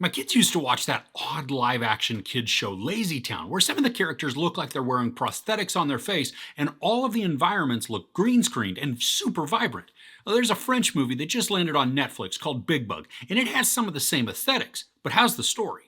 My kids used to watch that odd live action kids show Lazy Town, where some of the characters look like they're wearing prosthetics on their face and all of the environments look green screened and super vibrant. Well, there's a French movie that just landed on Netflix called BigBug, and it has some of the same aesthetics. But how's the story?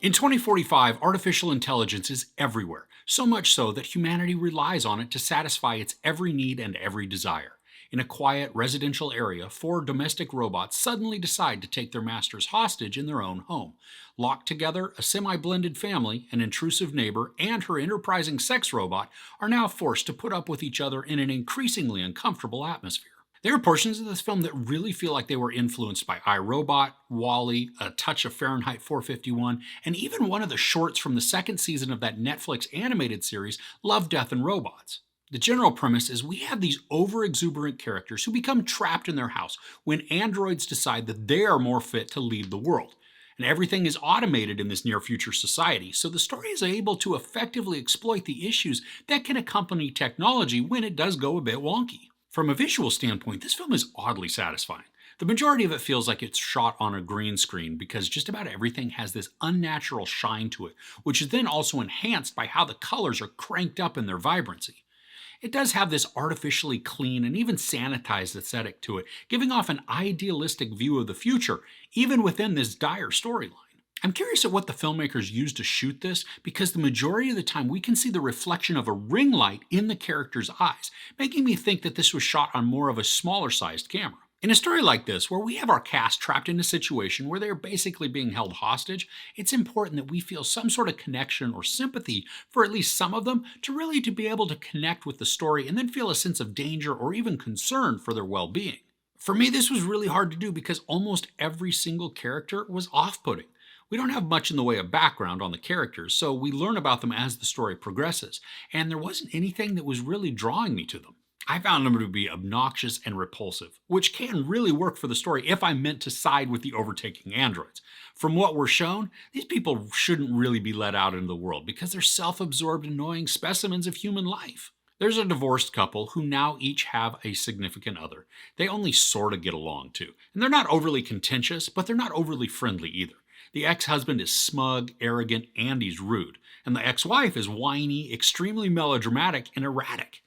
In 2045, artificial intelligence is everywhere, so much so that humanity relies on it to satisfy its every need and every desire. In a quiet residential area, four domestic robots suddenly decide to take their masters hostage in their own home. Locked together, a semi blended family, an intrusive neighbor, and her enterprising sex robot are now forced to put up with each other in an increasingly uncomfortable atmosphere. There are portions of this film that really feel like they were influenced by iRobot, Wall-E, a touch of Fahrenheit 451, and even one of the shorts from the second season of that Netflix animated series, Love, Death, and Robots. The general premise is we have these over-exuberant characters who become trapped in their house when androids decide that they are more fit to lead the world. And everything is automated in this near-future society, so the story is able to effectively exploit the issues that can accompany technology when it does go a bit wonky. From a visual standpoint, this film is oddly satisfying. The majority of it feels like it's shot on a green screen because just about everything has this unnatural shine to it, which is then also enhanced by how the colors are cranked up in their vibrancy. It does have this artificially clean and even sanitized aesthetic to it, giving off an idealistic view of the future, even within this dire storyline. I'm curious at what the filmmakers used to shoot this because the majority of the time we can see the reflection of a ring light in the character's eyes, making me think that this was shot on more of a smaller sized camera. In a story like this, where we have our cast trapped in a situation where they are basically being held hostage, it's important that we feel some sort of connection or sympathy for at least some of them to be able to connect with the story and then feel a sense of danger or even concern for their well-being. For me, this was really hard to do because almost every single character was off-putting. We don't have much in the way of background on the characters, so we learn about them as the story progresses, and there wasn't anything that was really drawing me to them. I found them to be obnoxious and repulsive, which can really work for the story if I'm meant to side with the overtaking androids. From what we're shown, these people shouldn't really be let out into the world because they're self-absorbed, annoying specimens of human life. There's a divorced couple who now each have a significant other. They only sort of get along too, and they're not overly contentious, but they're not overly friendly either. The ex-husband is smug, arrogant, and he's rude. And the ex-wife is whiny, extremely melodramatic, and erratic.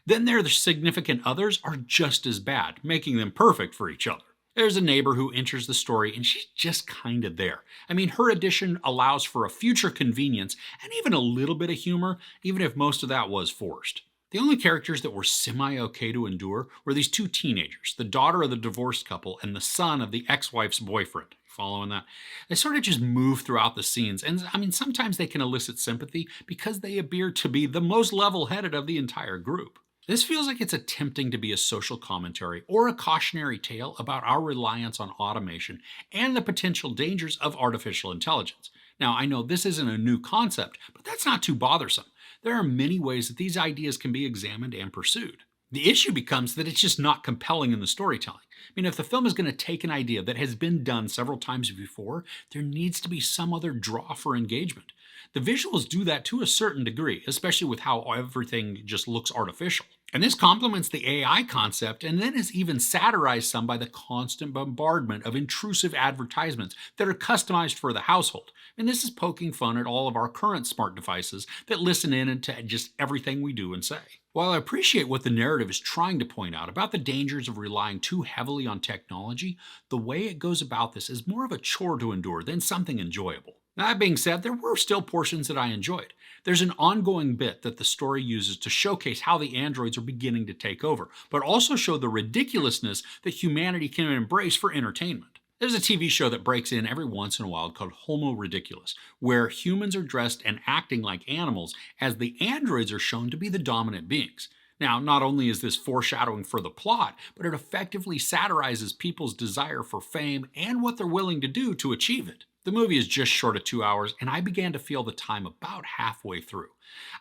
Then their significant others are just as bad, making them perfect for each other. There's a neighbor who enters the story and she's just kind of there. I mean, her addition allows for a future convenience and even a little bit of humor, even if most of that was forced. The only characters that were semi-okay to endure were these two teenagers, the daughter of the divorced couple and the son of the ex-wife's boyfriend. Following that? They sort of just move throughout the scenes, and I mean, sometimes they can elicit sympathy because they appear to be the most level-headed of the entire group. This feels like it's attempting to be a social commentary or a cautionary tale about our reliance on automation and the potential dangers of artificial intelligence. Now, I know this isn't a new concept, but that's not too bothersome. There are many ways that these ideas can be examined and pursued. The issue becomes that it's just not compelling in the storytelling. I mean, if the film is going to take an idea that has been done several times before, there needs to be some other draw for engagement. The visuals do that to a certain degree, especially with how everything just looks artificial. And this complements the AI concept and then is even satirized some by the constant bombardment of intrusive advertisements that are customized for the household. And this is poking fun at all of our current smart devices that listen in to just everything we do and say. While I appreciate what the narrative is trying to point out about the dangers of relying too heavily on technology, the way it goes about this is more of a chore to endure than something enjoyable. That being said, there were still portions that I enjoyed. There's an ongoing bit that the story uses to showcase how the androids are beginning to take over, but also show the ridiculousness that humanity can embrace for entertainment. There's a TV show that breaks in every once in a while called Homo Ridiculous, where humans are dressed and acting like animals as the androids are shown to be the dominant beings. Now, not only is this foreshadowing for the plot, but it effectively satirizes people's desire for fame and what they're willing to do to achieve it. The movie is just short of 2 hours, and I began to feel the time about halfway through.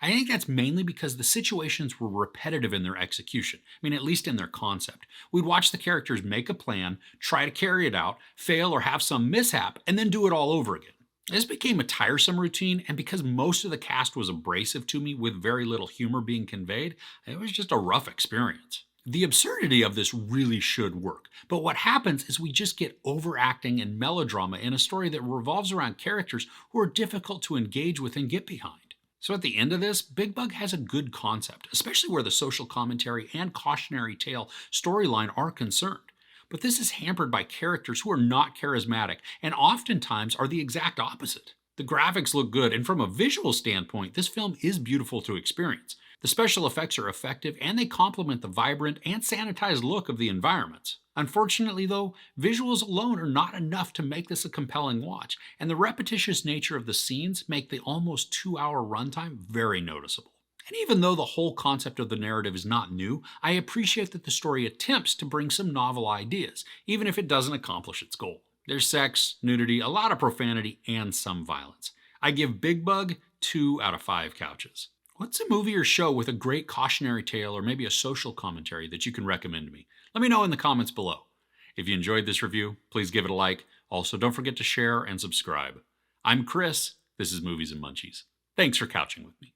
I think that's mainly because the situations were repetitive in their execution. I mean, at least in their concept. We'd watch the characters make a plan, try to carry it out, fail or have some mishap, and then do it all over again. This became a tiresome routine, and because most of the cast was abrasive to me with very little humor being conveyed, it was just a rough experience. The absurdity of this really should work, but what happens is we just get overacting and melodrama in a story that revolves around characters who are difficult to engage with and get behind. So at the end of this, Big Bug has a good concept, especially where the social commentary and cautionary tale storyline are concerned. But this is hampered by characters who are not charismatic and oftentimes are the exact opposite. The graphics look good, and from a visual standpoint, this film is beautiful to experience. The special effects are effective and they complement the vibrant and sanitized look of the environments. Unfortunately, though, visuals alone are not enough to make this a compelling watch, and the repetitious nature of the scenes make the almost 2-hour runtime very noticeable. And even though the whole concept of the narrative is not new, I appreciate that the story attempts to bring some novel ideas, even if it doesn't accomplish its goal. There's sex, nudity, a lot of profanity, and some violence. I give Big Bug 2 out of 5 couches. What's a movie or show with a great cautionary tale or maybe a social commentary that you can recommend to me? Let me know in the comments below. If you enjoyed this review, please give it a like. Also, don't forget to share and subscribe. I'm Chris. This is Movies and Munchies. Thanks for couching with me.